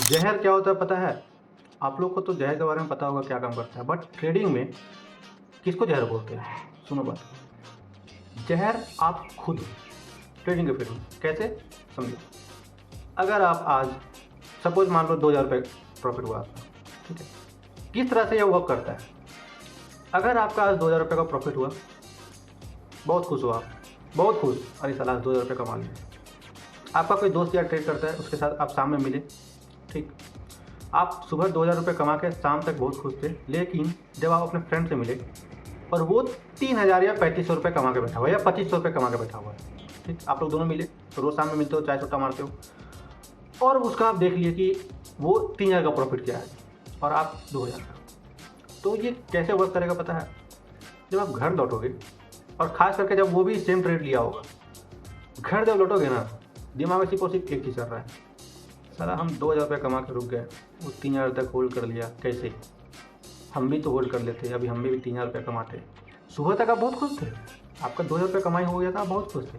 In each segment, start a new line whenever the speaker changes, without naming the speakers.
जहर क्या होता है पता है? आप लोग को तो जहर के बारे में पता होगा क्या काम करता है, बट ट्रेडिंग में किसको जहर बोलते हैं? सुनो बात। जहर आप खुद हो ट्रेडिंग के फील्ड में। कैसे? समझो। अगर आप आज सपोज मान लो 2000 रुपये प्रॉफिट हुआ आपका, ठीक है? किस तरह से यह वर्क करता है? अगर आपका आज 2000 रुपये का प्रॉफिट हुआ, बहुत खुश हो आप, बहुत खुश, अरे साला 2000 रुपये कमा लिए। आपका कोई दोस्त या ट्रेड करता है, उसके साथ आप शाम में मिले, ठीक? आप सुबह 2000 रुपये कमा के शाम तक बहुत खुश थे, लेकिन जब आप अपने फ्रेंड से मिले और वो 3000 या 3500 रुपये कमा के बैठा हुआ है या 2500 रुपये कमा के बैठा हुआ है, ठीक? आप लोग दोनों मिले, तो रोज़ शाम में मिलते हो, चाय सुट्टा मारते हो, और उसका आप देख लिए कि वो 3000 का प्रॉफिट किया है और आप 2000 का। तो ये कैसे वर्क करेगा पता है? जब आप घर लौटोगे, और ख़ास करके जब वो भी सेम ट्रेड लिया होगा, घर जब लौटोगे ना, दिमाग में सिर्फ और सिर्फ एक चीज़ चल रहा है, साला हम 2000 रुपये कमा के रुक गए, वो 3000 तक होल्ड कर लिया, कैसे? हम भी तो होल्ड कर लेते, अभी हम भी 3000 रुपये कमाते। सुबह तक आप बहुत खुश थे, आपका 2000 रुपये कमाई हो गया था, आप बहुत खुश थे,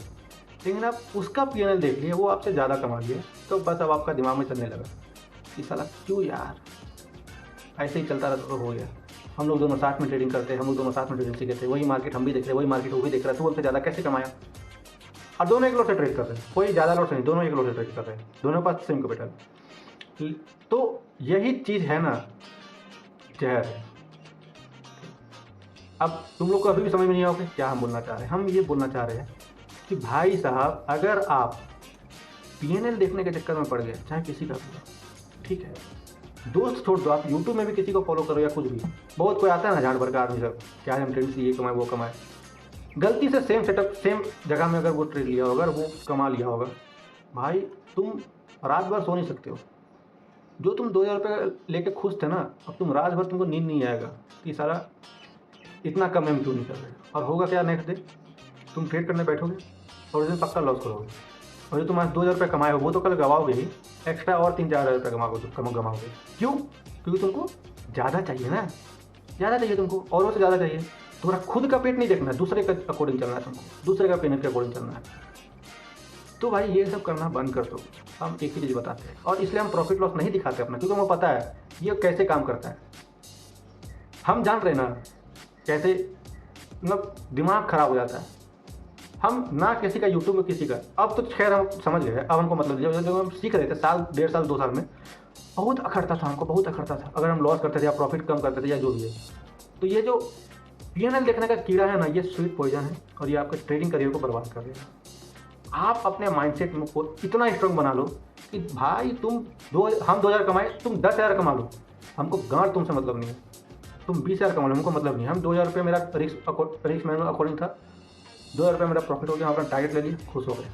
लेकिन आप उसका पीएनएल देख लिए, वो आपसे ज़्यादा कमा लिया, तो बस अब आपका दिमाग में चलने लगा कि साला क्यों यार, ऐसे ही चलता रहा तो हो गया। हम लोग दोनों साथ में ट्रेडिंग करते हैं, हम लोग दोनों साथ में ट्रेडिंग सीखे थे, वही मार्केट हम भी देख रहे, वही मार्केट वो भी देख रहा है, तो उनसे ज़्यादा कैसे कमाया? और दोनों एक लोट से ट्रेड कर रहे हैं, कोई ज़्यादा लोट से नहीं, दोनों एक लोट से ट्रेड कर रहे हैं, दोनों के पास सेम कैपिटल। तो यही चीज़ है ना, जहर है। अब तुम लोग को अभी भी समझ में नहीं आओगे क्या हम बोलना चाह रहे हैं? हम ये बोलना चाह रहे हैं कि भाई साहब, अगर आप पीएनएल देखने के चक्कर में पड़ गए, चाहे किसी का भी, ठीक है, दोस्त छोड़ दो, आप यूट्यूब में भी किसी को फॉलो करो या कुछ भी, बहुत कोई आता है ना झाड़ भर का आदमी सब, क्या है हम ट्रेड से ये कमाए वो कमाए, गलती से सेम सेटअप सेम जगह में अगर वो ट्रेड लिया होगा, अगर वो कमा लिया होगा, भाई तुम रात भर सो नहीं सकते हो। जो तुम 2000 रुपये लेके खुश थे ना, अब तुम रात भर तुमको नींद नहीं आएगा कि सारा इतना कम में क्यों नहीं कर रहे। और होगा क्या, नेक्स्ट डे तुम ट्रेड करने बैठोगे और उस दिन पक्का लॉस करोगे, और जो तुम आज 2000 रुपये कमाए हो वो तो कल गवाओगे ही, एक्स्ट्रा और 3-4 हज़ार रुपये गमाओगे। क्यों? क्योंकि तुमको ज़्यादा चाहिए ना, ज़्यादा चाहिए तुमको, औरों से ज़्यादा चाहिए। तुम्हारा खुद का पेट नहीं देखना है, दूसरे के अकॉर्डिंग चलना है तुमको, दूसरे का पेमेंट के अकॉर्डिंग चलना है। तो भाई ये सब करना बंद कर दो। हम एक ही चीज़ बताते हैं, और इसलिए हम प्रॉफिट लॉस नहीं दिखाते अपना, क्योंकि हमें पता है ये कैसे काम करता है। हम जान रहे ना कैसे, मतलब दिमाग खराब हो जाता है। हम ना किसी का यूट्यूब में किसी का, अब तो खैर हम समझ गए, अब हमको मतलब जब हम सीख रहे थे साल 1.5 साल 2 साल में, बहुत अखरता था हमको, बहुत अखरता था अगर हम लॉस करते थे या प्रॉफिट कम करते थे या जो भी है। तो ये जो पीएनएल देखने का कीड़ा है ना, ये स्वीट पॉइजन है, और ये आपके ट्रेडिंग करियर को बर्बाद कर देगा। आप अपने माइंडसेट को इतना स्ट्रांग बना लो कि भाई हम 2000 कमाए, तुम 10,000 कमा लो, हमको गांड तुमसे मतलब नहीं है। तुम 20,000 कमा लो, हमको मतलब नहीं है। हम 2000 रुपये मेरा रिस्क मैनुअल अकॉर्डिंग था, 2000 रुपये मेरा प्रॉफिट हो गया, हम अपना टारगेट ले लिए, खुश हो गए।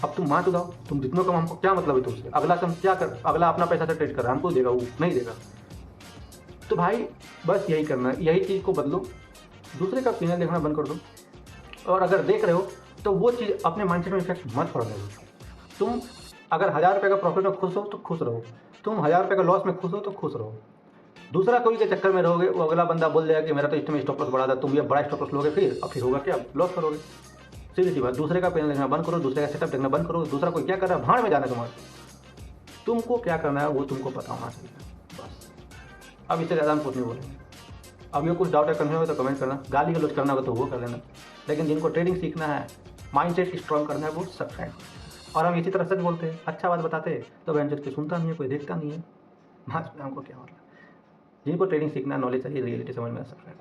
अब तुम माँ चुदाओ, तुम जितना कम, हमको क्या मतलब है तुमसे? अगला तुम क्या कर, अगला अपना पैसा से ट्रेड कर रहा है, हमको देगा वो नहीं देगा। तो भाई बस यही करना है, यही चीज़ को बदलो, दूसरे का पीना देखना बंद कर दो, और अगर देख रहे हो तो वो चीज़ अपने माइंडसेट में इफेक्ट मत पड़ने दो। तुम अगर 1000 रुपये का प्रॉफिट में खुश हो तो खुश रहो, तुम 1000 रुपये का लॉस में खुश हो तो खुश रहो। दूसरा कोई के चक्कर में रहोगे, वो अगला बंदा बोल देगा कि मेरा तो इसमें स्टॉप लॉस बढ़ा था, तुम ये बड़ा स्टॉप लॉस लोगे, फिर होगा क्या, लॉस करोगे। सीधी सी बात, दूसरे का पेन देखना बंद करो, दूसरे का सेटअप देखना बंद करो, दूसरा कोई क्या कर रहा है भाड़ में जाना तुम्हारा, तुमको क्या करना है वो तुमको पता होना चाहिए बस। अब इससे ज़्यादा हम कुछ नहीं बोलेंगे। अब ये कुछ डाउट है करने हो तो कमेंट करना, गाली गलौज करना होगा तो वो कर लेना, लेकिन जिनको ट्रेडिंग सीखना है, माइंडसेट स्ट्रॉन्ग करना है, वो सब्सक्राइब। और हम इसी तरह सच बोलते हैं, अच्छा बात बताते हैं तो बेंचर की सुनता नहीं है, कोई देखता नहीं है, बस हमको क्या मतलब। जिनको ट्रेडिंग सीखना है, नॉलेज चाहिए, रियलिटी समझ में, सब्सक्राइब।